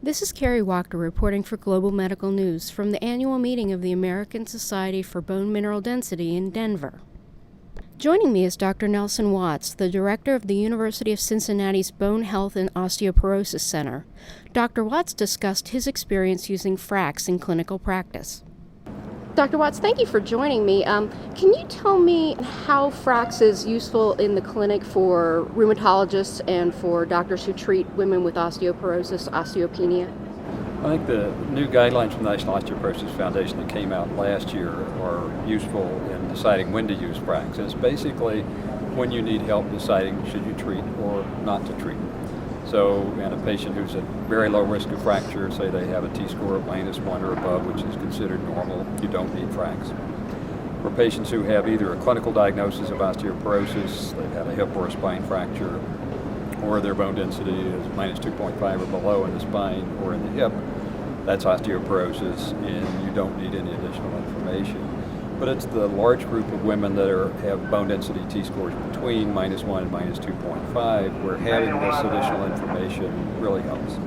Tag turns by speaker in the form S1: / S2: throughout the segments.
S1: This is Kerri Wachter reporting for Global Medical News from the annual meeting of the American Society for Bone Mineral Density in Denver. Joining me is Dr. Nelson Watts, the director of the University of Cincinnati's Bone Health and Osteoporosis Center. Dr. Watts discussed his experience using FRAX in clinical practice. Dr. Watts, thank you for joining me. Can you tell me how FRAX is useful in the clinic for rheumatologists and for doctors who treat women with osteoporosis, osteopenia?
S2: I think the new guidelines from the National Osteoporosis Foundation that came out last year are useful in deciding when to use FRAX. And it's basically when you need help deciding should you treat or not to treat. So in a patient who's at very low risk of fracture, say they have a T-score of -1 or above, which is considered normal, you don't need FRAX. For patients who have either a clinical diagnosis of osteoporosis, they've had a hip or a spine fracture, or their bone density is -2.5 or below in the spine or in the hip, that's osteoporosis, and you don't need any additional information. But it's the large group of women that have bone density T-scores between -1 and -2.5 where having this additional information really helps.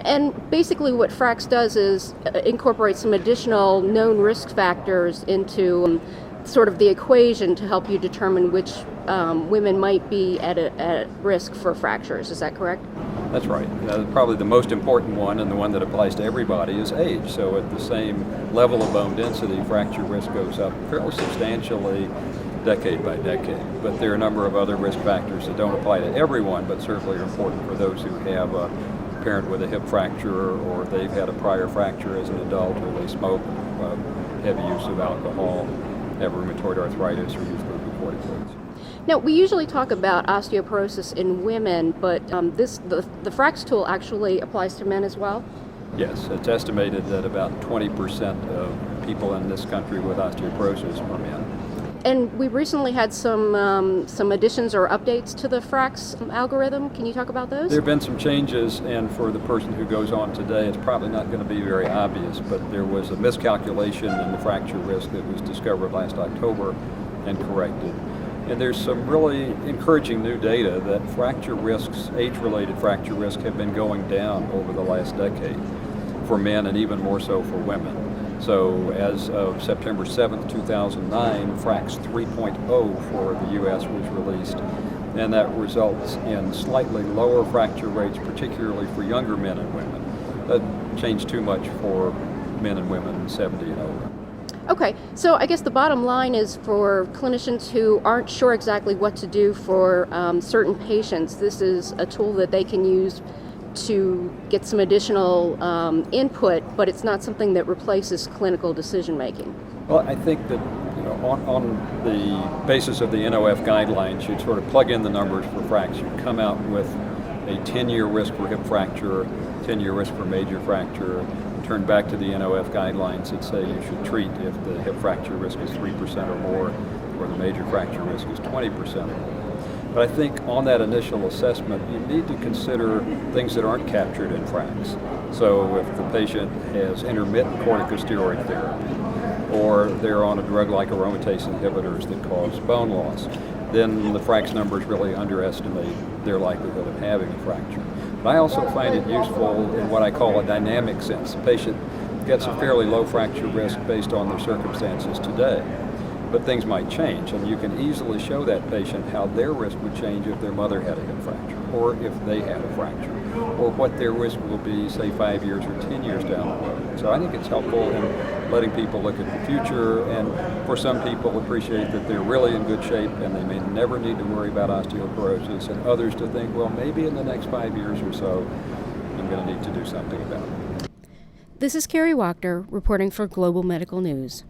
S1: And basically what FRAX does is incorporate some additional known risk factors into sort of the equation to help you determine which women might be at risk for fractures. Is that correct?
S2: That's right. Probably the most important one, and the one that applies to everybody, is age. So at the same level of bone density, fracture risk goes up fairly substantially decade by decade. But there are a number of other risk factors that don't apply to everyone, but certainly are important for those who have a parent with a hip fracture, or they've had a prior fracture as an adult, or they smoke, heavy use of alcohol, have rheumatoid arthritis, or use glucocorticoids.
S1: Now, we usually talk about osteoporosis in women, but the FRAX tool actually applies to men as well?
S2: Yes, it's estimated that about 20% of people in this country with osteoporosis are men.
S1: And we recently had some additions or updates to the FRAX algorithm. Can you talk about those?
S2: There have been some changes, and for the person who goes on today, it's probably not going to be very obvious, but there was a miscalculation in the fracture risk that was discovered last October and corrected. And there's some really encouraging new data that fracture risks, age-related fracture risk, have been going down over the last decade for men and even more so for women. So as of September 7th, 2009, FRAX 3.0 for the U.S. was released, and that results in slightly lower fracture rates, particularly for younger men and women. That changed too much for men and women 70 and over.
S1: Okay, so I guess the bottom line is for clinicians who aren't sure exactly what to do for certain patients, this is a tool that they can use to get some additional input, but it's not something that replaces clinical decision making.
S2: Well, I think that on the basis of the NOF guidelines, you'd sort of plug in the numbers for FRAX. You'd come out with a 10-year risk for hip fracture, 10-year risk for major fracture, turn back to the NOF guidelines that say you should treat if the hip fracture risk is 3% or more, or the major fracture risk is 20% or more. But I think on that initial assessment, you need to consider things that aren't captured in FRAX. So if the patient has intermittent corticosteroid therapy, or they're on a drug like aromatase inhibitors that cause bone loss, then the FRAX numbers really underestimate their likelihood of having a fracture. But I also find it useful in what I call a dynamic sense. The patient gets a fairly low fracture risk based on their circumstances today, but things might change, and you can easily show that patient how their risk would change if their mother had a hip fracture, or if they had a fracture, or what their risk will be, say, 5 years or 10 years down the road. So I think it's helpful in letting people look at the future, and for some people appreciate that they're really in good shape and they may never need to worry about osteoporosis, and others to think, well, maybe in the next 5 years or so, I'm going to need to do something about it.
S1: This is Kerri Wachter reporting for Global Medical News.